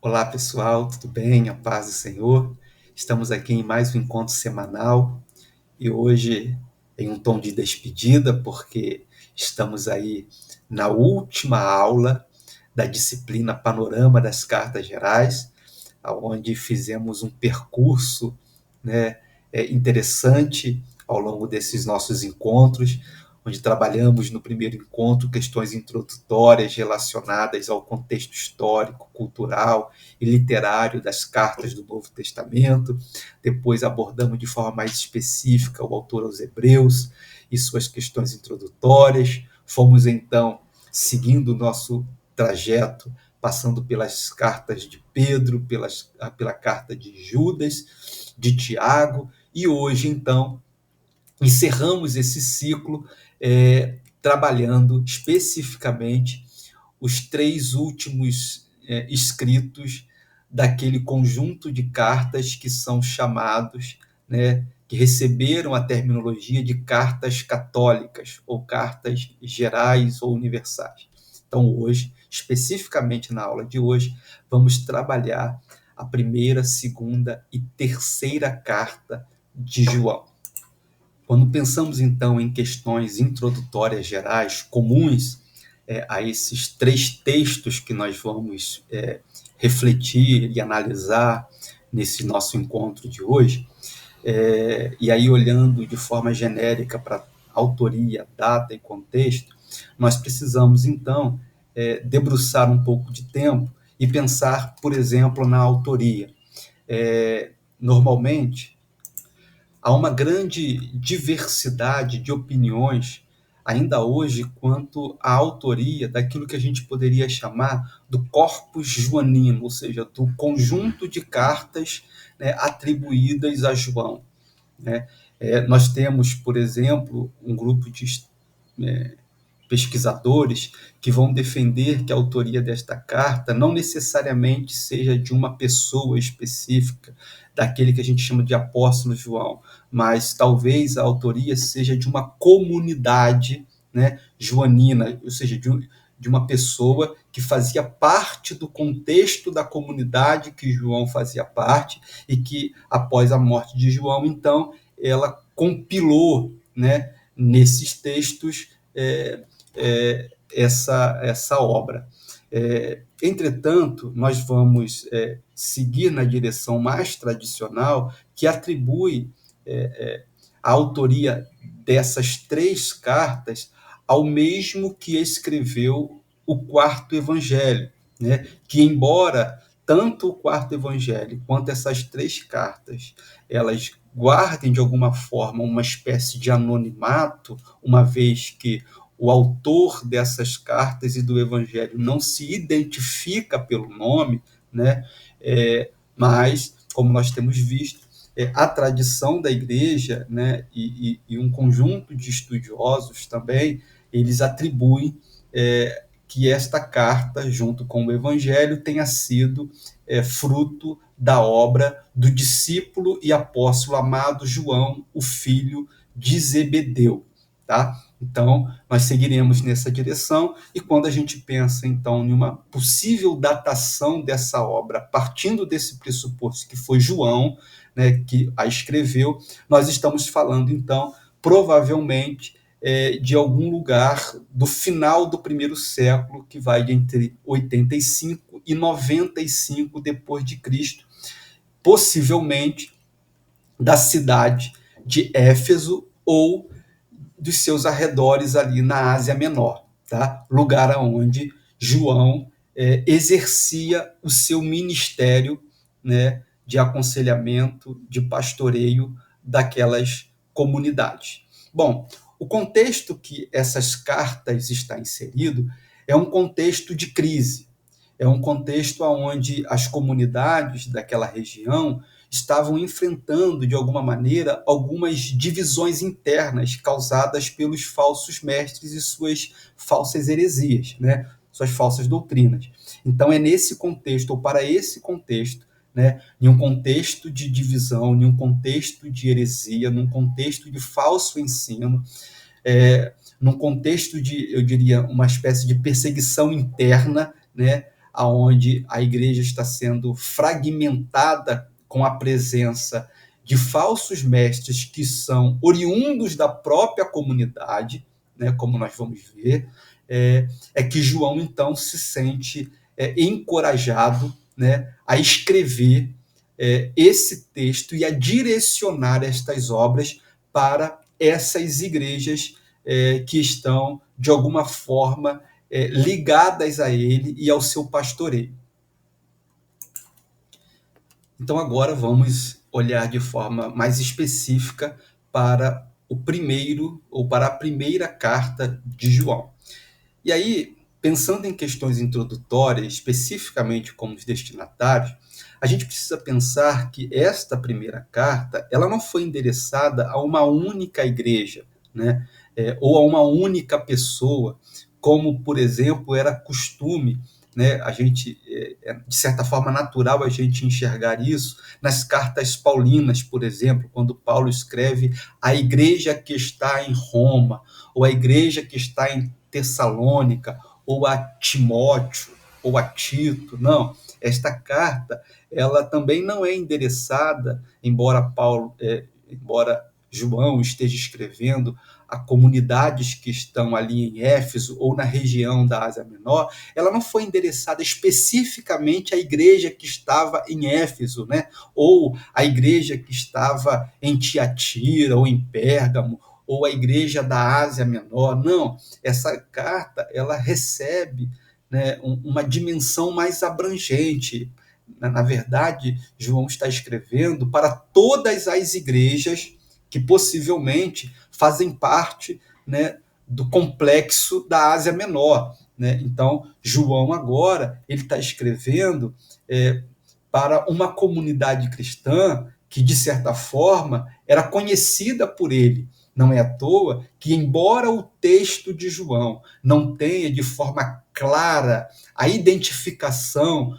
Olá, pessoal, tudo bem? A paz do Senhor. Estamos aqui em mais um encontro semanal e hoje em um tom de despedida, porque estamos aí na última aula da disciplina Panorama das Cartas Gerais, onde fizemos um percurso, né, interessante ao longo desses nossos encontros, onde trabalhamos no primeiro encontro questões introdutórias relacionadas ao contexto histórico, cultural e literário das cartas do Novo Testamento. Depois abordamos de forma mais específica o autor aos Hebreus e suas questões introdutórias. Fomos então seguindo o nosso trajeto, passando pelas cartas de Pedro, pela carta de Judas, de Tiago, e hoje, então, encerramos esse ciclo trabalhando especificamente os três últimos escritos daquele conjunto de cartas que são chamados, né, que receberam a terminologia de cartas católicas, ou cartas gerais ou universais. Então, hoje, especificamente na aula de hoje, vamos trabalhar a primeira, segunda e terceira carta de João. Quando pensamos, então, em questões introdutórias gerais comuns a esses três textos que nós vamos refletir e analisar nesse nosso encontro de hoje, e aí olhando de forma genérica para autoria, data e contexto, nós precisamos, então, debruçar um pouco de tempo e pensar, por exemplo, na autoria. Normalmente, há uma grande diversidade de opiniões, ainda hoje, quanto à autoria daquilo que a gente poderia chamar do corpus joanino, ou seja, do conjunto de cartas, né, atribuídas a João, né? Nós temos, por exemplo, um grupo de pesquisadores que vão defender que a autoria desta carta não necessariamente seja de uma pessoa específica, daquele que a gente chama de apóstolo João, mas talvez a autoria seja de uma comunidade, né, joanina, ou seja, de uma pessoa que fazia parte do contexto da comunidade que João fazia parte e que, após a morte de João, então, ela compilou, né, nesses textos essa obra. Entretanto, nós vamos seguir na direção mais tradicional, que atribui a autoria dessas três cartas ao mesmo que escreveu o quarto evangelho, né? Que, embora tanto o quarto evangelho quanto essas três cartas elas guardem de alguma forma uma espécie de anonimato, uma vez que o autor dessas cartas e do evangelho não se identifica pelo nome, né? Mas, como nós temos visto, a tradição da igreja, né, e um conjunto de estudiosos também, eles atribuem que esta carta, junto com o evangelho, tenha sido fruto da obra do discípulo e apóstolo amado João, o filho de Zebedeu, tá? Então, nós seguiremos nessa direção, e quando a gente pensa, então, em uma possível datação dessa obra, partindo desse pressuposto que foi João, né, que a escreveu, nós estamos falando, então, provavelmente, de algum lugar do final do primeiro século, que vai entre 85 e 95 depois de Cristo, possivelmente da cidade de Éfeso ou dos seus arredores ali na Ásia Menor, tá? Lugar onde João exercia o seu ministério, né, de aconselhamento, de pastoreio daquelas comunidades. Bom, o contexto que essas cartas está inserido é um contexto de crise, é um contexto onde as comunidades daquela região estavam enfrentando, de alguma maneira, algumas divisões internas causadas pelos falsos mestres e suas falsas heresias, né? Suas falsas doutrinas. Então, é nesse contexto, ou para esse contexto, né, em um contexto de divisão, em um contexto de heresia, num contexto de falso ensino, num contexto de, eu diria, uma espécie de perseguição interna, né, onde a igreja está sendo fragmentada com a presença de falsos mestres que são oriundos da própria comunidade, né, como nós vamos ver, que João, então, se sente encorajado, né, a escrever esse texto e a direcionar estas obras para essas igrejas que estão, de alguma forma, ligadas a ele e ao seu pastoreio. Então, agora vamos olhar de forma mais específica para o primeiro, ou para a primeira carta de João. E aí, pensando em questões introdutórias, especificamente como os destinatários, a gente precisa pensar que esta primeira carta, ela não foi endereçada a uma única igreja, né? Ou a uma única pessoa, como, por exemplo, era costume, né? A gente, de certa forma, natural a gente enxergar isso nas cartas paulinas, por exemplo, quando Paulo escreve a igreja que está em Roma, ou a igreja que está em Tessalônica, ou a Timóteo, ou a Tito. Não, esta carta, ela também não é endereçada, embora João esteja escrevendo a comunidades que estão ali em Éfeso ou na região da Ásia Menor, ela não foi endereçada especificamente à igreja que estava em Éfeso, né? Ou à igreja que estava em Tiatira ou em Pérgamo, ou a igreja da Ásia Menor. Não, essa carta, ela recebe, né, uma dimensão mais abrangente. Na verdade, João está escrevendo para todas as igrejas que possivelmente fazem parte, né, do complexo da Ásia Menor, né? Então, João agora ele está escrevendo para uma comunidade cristã que, de certa forma, era conhecida por ele. Não é à toa que, embora o texto de João não tenha de forma clara a identificação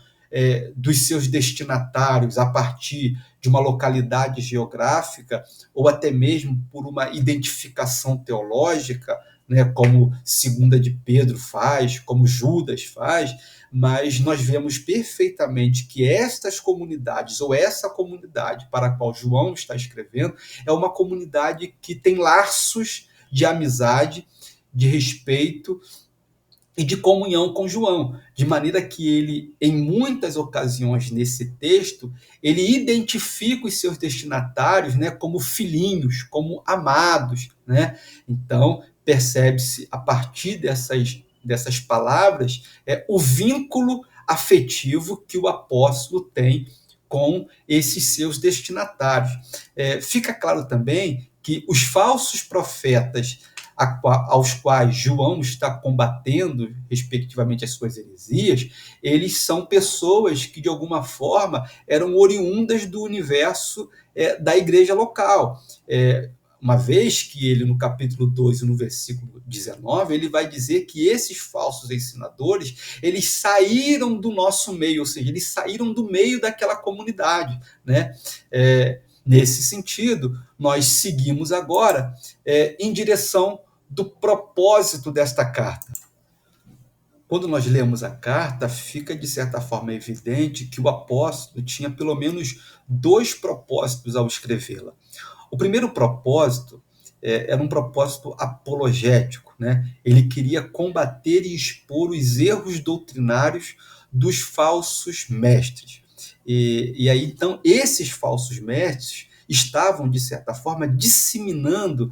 dos seus destinatários a partir de uma localidade geográfica, ou até mesmo por uma identificação teológica, né, como Segunda de Pedro faz, como Judas faz, mas nós vemos perfeitamente que estas comunidades, ou essa comunidade para a qual João está escrevendo, é uma comunidade que tem laços de amizade, de respeito e de comunhão com João, de maneira que ele, em muitas ocasiões nesse texto, ele identifica os seus destinatários, né, como filhinhos, como amados, né? Então, percebe-se a partir dessas palavras o vínculo afetivo que o apóstolo tem com esses seus destinatários. Fica claro também que os falsos profetas aos quais João está combatendo, respectivamente, as suas heresias, eles são pessoas que, de alguma forma, eram oriundas do universo da igreja local. Uma vez que ele, no capítulo 2, no versículo 19, ele vai dizer que esses falsos ensinadores, eles saíram do nosso meio, ou seja, eles saíram do meio daquela comunidade, né? Nesse sentido, nós seguimos agora em direção do propósito desta carta. Quando nós lemos a carta, fica de certa forma evidente que o apóstolo tinha pelo menos dois propósitos ao escrevê-la. O primeiro propósito era um propósito apologético, né? Ele queria combater e expor os erros doutrinários dos falsos mestres. E aí, então, esses falsos mestres estavam, de certa forma, disseminando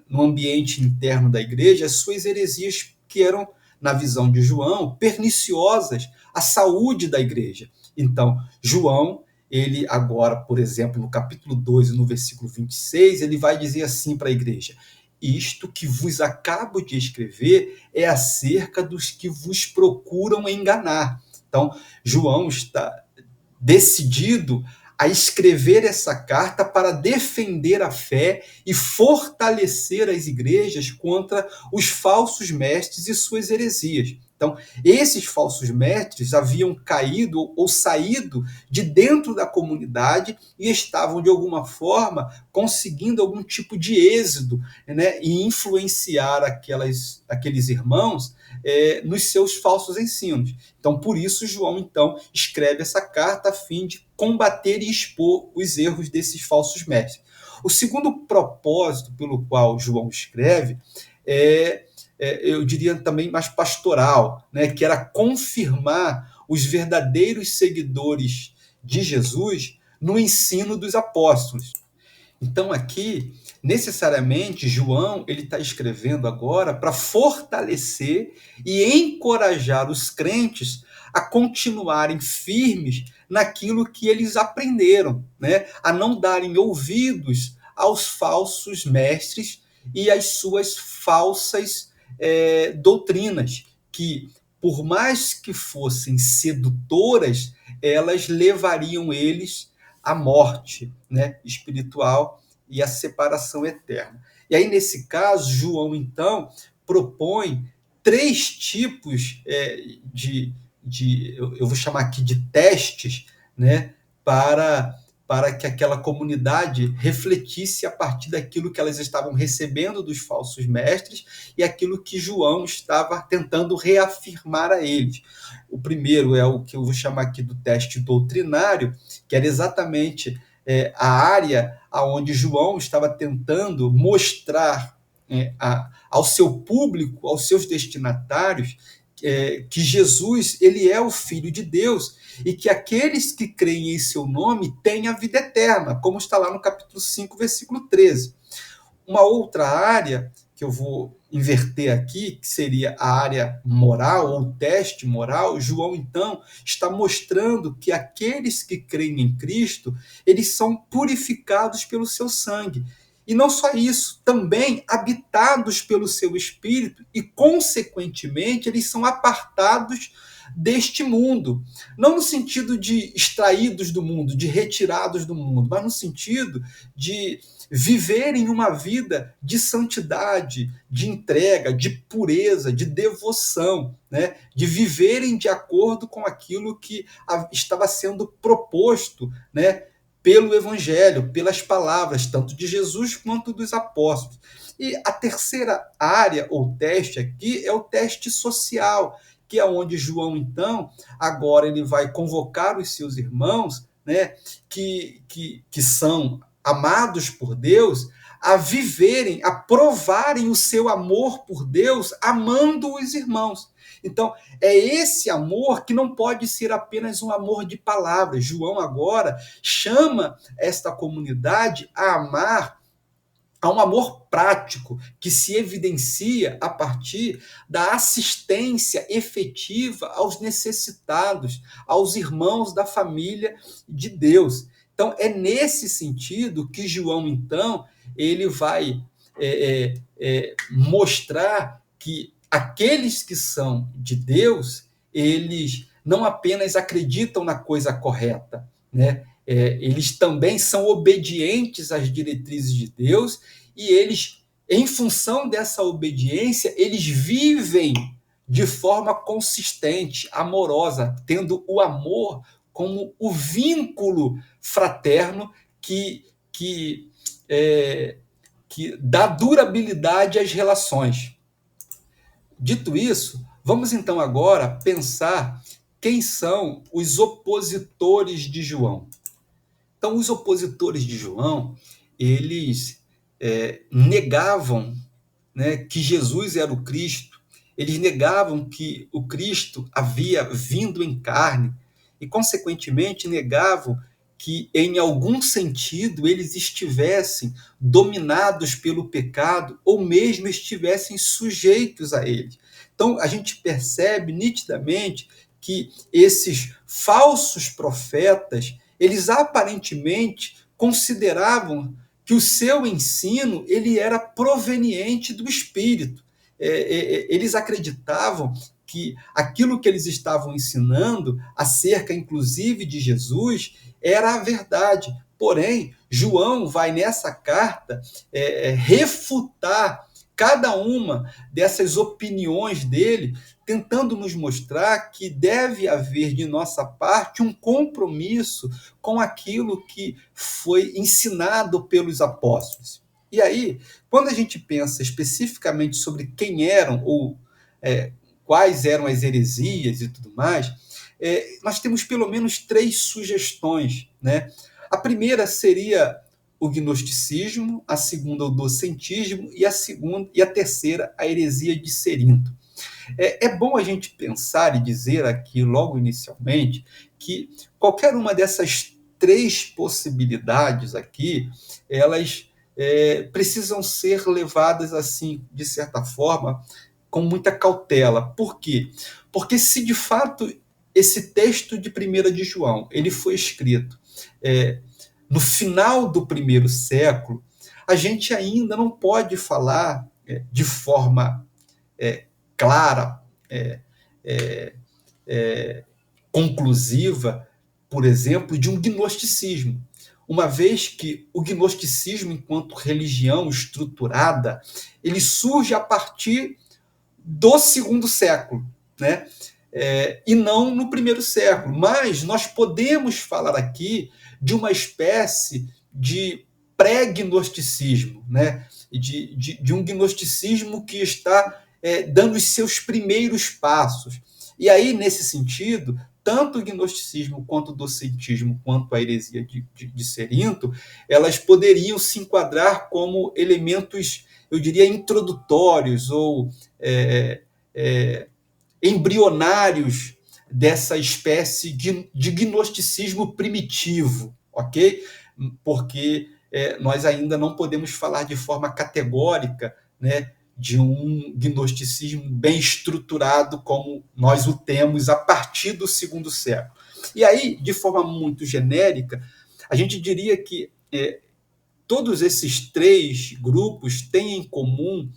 no ambiente interno da igreja as suas heresias que eram, na visão de João, perniciosas à saúde da igreja. Então, João, ele agora, por exemplo, no capítulo 2, no versículo 26, ele vai dizer assim para a igreja: isto que vos acabo de escrever é acerca dos que vos procuram enganar. Então, João está decidido a escrever essa carta para defender a fé e fortalecer as igrejas contra os falsos mestres e suas heresias. Então, esses falsos mestres haviam caído ou saído de dentro da comunidade e estavam, de alguma forma, conseguindo algum tipo de êxito, né, e influenciar aqueles irmãos nos seus falsos ensinos. Então, por isso, João, então, escreve essa carta a fim de combater e expor os erros desses falsos mestres. O segundo propósito pelo qual João escreve eu diria também mais pastoral, né, que era confirmar os verdadeiros seguidores de Jesus no ensino dos apóstolos. Então, aqui, necessariamente, João ele está escrevendo agora para fortalecer e encorajar os crentes a continuarem firmes naquilo que eles aprenderam, né? A não darem ouvidos aos falsos mestres e às suas falsas doutrinas, que, por mais que fossem sedutoras, elas levariam eles à morte, né, espiritual e à separação eterna. E aí, nesse caso, João, então, propõe três tipos eu vou chamar aqui de testes, né, para que aquela comunidade refletisse a partir daquilo que elas estavam recebendo dos falsos mestres e aquilo que João estava tentando reafirmar a eles. O primeiro é o que eu vou chamar aqui do teste doutrinário, que era exatamente a área onde João estava tentando mostrar ao seu público, aos seus destinatários, que Jesus ele é o Filho de Deus e que aqueles que creem em seu nome têm a vida eterna, como está lá no capítulo 5, versículo 13. Uma outra área que eu vou inverter aqui, que seria a área moral, ou o teste moral, João, então, está mostrando que aqueles que creem em Cristo, eles são purificados pelo seu sangue. E não só isso, também habitados pelo seu Espírito e, consequentemente, eles são apartados deste mundo. Não no sentido de extraídos do mundo, de retirados do mundo, mas no sentido de viverem uma vida de santidade, de entrega, de pureza, de devoção, né? De viverem de acordo com aquilo que estava sendo proposto, né, pelo Evangelho, pelas palavras, tanto de Jesus quanto dos apóstolos. E a terceira área, ou teste aqui, é o teste social, que é onde João, então, agora ele vai convocar os seus irmãos, né, que são amados por Deus, a viverem, a provarem o seu amor por Deus, amando os irmãos. Então, é esse amor que não pode ser apenas um amor de palavras. João agora chama esta comunidade a amar, a um amor prático, que se evidencia a partir da assistência efetiva aos necessitados, aos irmãos da família de Deus. Então, é nesse sentido que João, então, ele vai mostrar que aqueles que são de Deus, eles não apenas acreditam na coisa correta, né? Eles também são obedientes às diretrizes de Deus e eles, em função dessa obediência, eles vivem de forma consistente, amorosa, tendo o amor como o vínculo fraterno que dá durabilidade às relações. Dito isso, vamos então agora pensar quem são os opositores de João. Então, os opositores de João, eles negavam, né, que Jesus era o Cristo, eles negavam que o Cristo havia vindo em carne e, consequentemente, negavam que, em algum sentido, eles estivessem dominados pelo pecado ou mesmo estivessem sujeitos a ele. Então, a gente percebe nitidamente que esses falsos profetas, eles aparentemente consideravam que o seu ensino ele era proveniente do Espírito. Eles acreditavam que aquilo que eles estavam ensinando, acerca inclusive de Jesus, era a verdade. Porém, João vai nessa carta refutar cada uma dessas opiniões dele, tentando nos mostrar que deve haver de nossa parte um compromisso com aquilo que foi ensinado pelos apóstolos. E aí, quando a gente pensa especificamente sobre quem eram ou quais eram as heresias e tudo mais, nós temos pelo menos três sugestões, né? A primeira seria o gnosticismo, a segunda o docentismo e a terceira a heresia de Cerinto. É bom a gente pensar e dizer aqui logo inicialmente que qualquer uma dessas três possibilidades aqui, elas precisam ser levadas assim, de certa forma, com muita cautela. Por quê? Porque se de fato esse texto de 1 de João ele foi escrito no final do primeiro século, a gente ainda não pode falar de forma clara, conclusiva, por exemplo, de um gnosticismo. Uma vez que o gnosticismo, enquanto religião estruturada, ele surge a partir do segundo século, né? E não no primeiro século. Mas nós podemos falar aqui de uma espécie de pré-gnosticismo, né? De um gnosticismo que está dando os seus primeiros passos. E aí, nesse sentido, tanto o gnosticismo quanto o docetismo, quanto a heresia de Cerinto, elas poderiam se enquadrar como elementos, eu diria, introdutórios ou embrionários dessa espécie de gnosticismo primitivo, ok? Porque nós ainda não podemos falar de forma categórica, né, de um gnosticismo bem estruturado como nós o temos a partir do segundo século. E aí, de forma muito genérica, a gente diria que todos esses três grupos têm em comum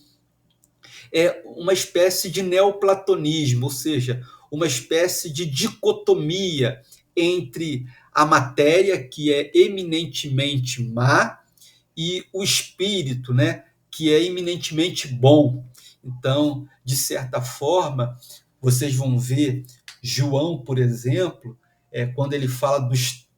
uma espécie de neoplatonismo, ou seja, uma espécie de dicotomia entre a matéria, que é eminentemente má, e o espírito, né, que é eminentemente bom. Então, de certa forma, vocês vão ver João, por exemplo, quando ele fala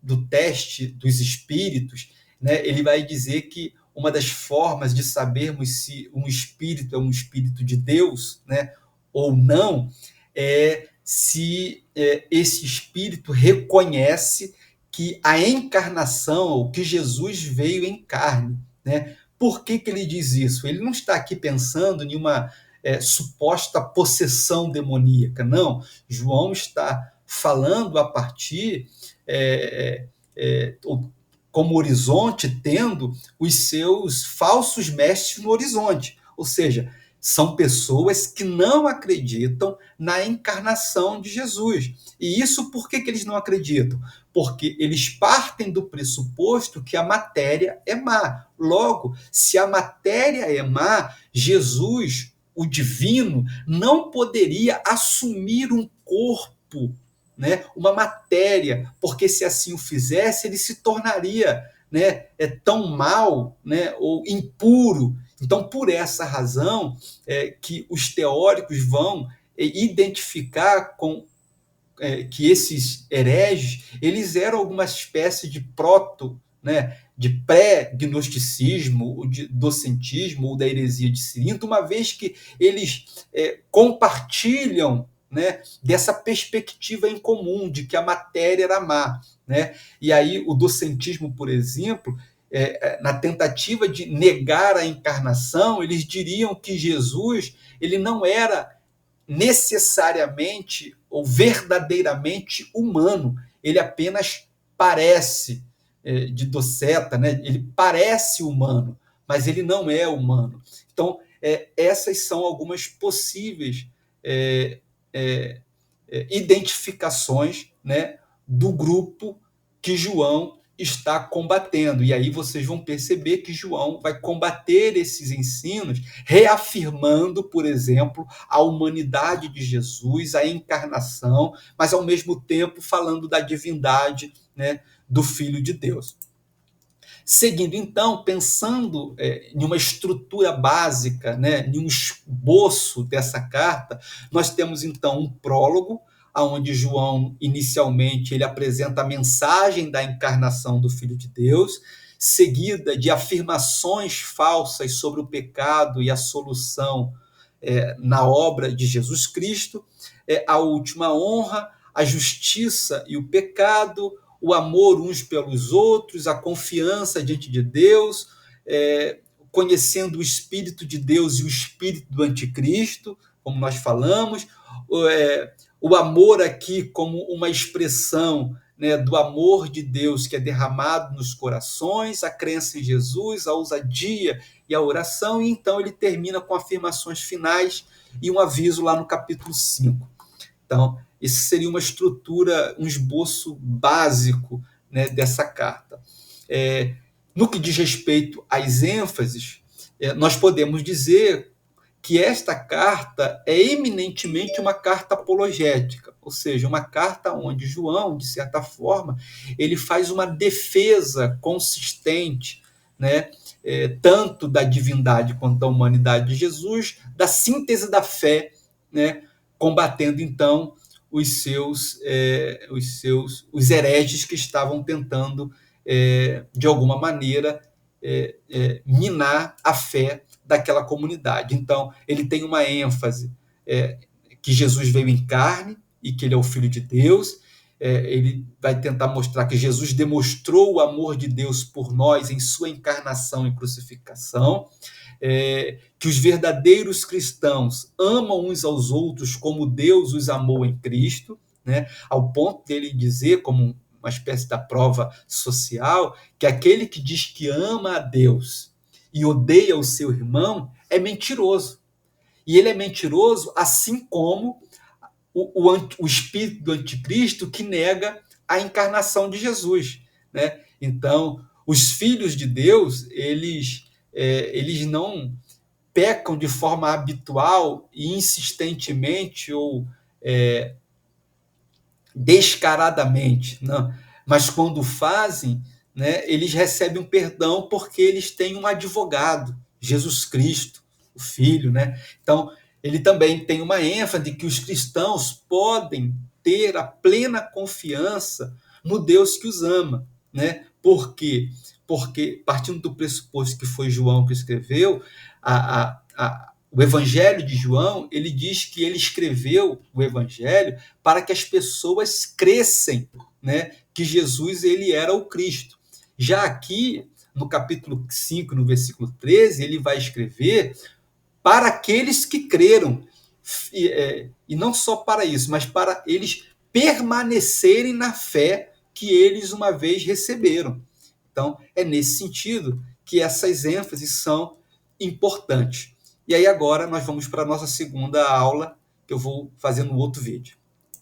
do teste dos espíritos, né, ele vai dizer que uma das formas de sabermos se um espírito é um espírito de Deus, né, ou não, é se esse espírito reconhece que a encarnação, ou que Jesus veio em carne, né? Por que ele diz isso? Ele não está aqui pensando em uma suposta possessão demoníaca, não. João está falando a partir, como horizonte, tendo os seus falsos mestres no horizonte. Ou seja, são pessoas que não acreditam na encarnação de Jesus. E isso por que eles não acreditam? Porque eles partem do pressuposto que a matéria é má. Logo, se a matéria é má, Jesus, o divino, não poderia assumir um corpo, né, uma matéria, porque se assim o fizesse, ele se tornaria, né, tão mal, né, ou impuro. Então, por essa razão, que os teóricos vão identificar que esses hereges eles eram alguma espécie de né, de pré-gnosticismo, de docentismo ou da heresia de Cirinto, uma vez que eles compartilham, né, dessa perspectiva em comum de que a matéria era má, né? E aí o docentismo, por exemplo, na tentativa de negar a encarnação, eles diriam que Jesus ele não era necessariamente ou verdadeiramente humano, ele apenas parece, de Doceta, né? Ele parece humano, mas ele não é humano. Então, essas são algumas possíveis identificações, né, do grupo que João está combatendo. E aí vocês vão perceber que João vai combater esses ensinos, reafirmando, por exemplo, a humanidade de Jesus, a encarnação, mas ao mesmo tempo falando da divindade, né, do Filho de Deus. Seguindo, então, pensando em uma estrutura básica, né, em um esboço dessa carta, nós temos, então, um prólogo, onde João, inicialmente, ele apresenta a mensagem da encarnação do Filho de Deus, seguida de afirmações falsas sobre o pecado e a solução na obra de Jesus Cristo, a última honra, a justiça e o pecado, o amor uns pelos outros, a confiança diante de Deus, conhecendo o Espírito de Deus e o Espírito do Anticristo, como nós falamos, o amor aqui como uma expressão, né, do amor de Deus que é derramado nos corações, a crença em Jesus, a ousadia e a oração, e então ele termina com afirmações finais e um aviso lá no capítulo 5. Então, isso seria uma estrutura, um esboço básico, né, dessa carta. No que diz respeito às ênfases, nós podemos dizer que esta carta é eminentemente uma carta apologética, ou seja, uma carta onde João, de certa forma, ele faz uma defesa consistente, né, tanto da divindade quanto da humanidade de Jesus, da síntese da fé, né, combatendo então os hereges que estavam tentando, de alguma maneira, minar a fé daquela comunidade. Então, ele tem uma ênfase que Jesus veio em carne e que ele é o Filho de Deus. Ele vai tentar mostrar que Jesus demonstrou o amor de Deus por nós em sua encarnação e crucificação, que os verdadeiros cristãos amam uns aos outros como Deus os amou em Cristo, né? Ao ponto dele dizer, como uma espécie da prova social, que aquele que diz que ama a Deus e odeia o seu irmão é mentiroso. E ele é mentiroso assim como o espírito do anticristo que nega a encarnação de Jesus, né? Então, os filhos de Deus, eles não pecam de forma habitual e insistentemente ou descaradamente, não. Mas quando fazem, né, eles recebem um perdão porque eles têm um advogado, Jesus Cristo, o Filho, né? Então, ele também tem uma ênfase de que os cristãos podem ter a plena confiança no Deus que os ama, né? Por quê? Porque, partindo do pressuposto que foi João que escreveu, o Evangelho de João, ele diz que ele escreveu o Evangelho para que as pessoas crescem, né, que Jesus ele era o Cristo. Já aqui, no capítulo 5, no versículo 13, ele vai escrever para aqueles que creram, e não só para isso, mas para eles permanecerem na fé que eles uma vez receberam. Então, é nesse sentido que essas ênfases são importantes. E aí agora nós vamos para a nossa segunda aula, que eu vou fazer no outro vídeo.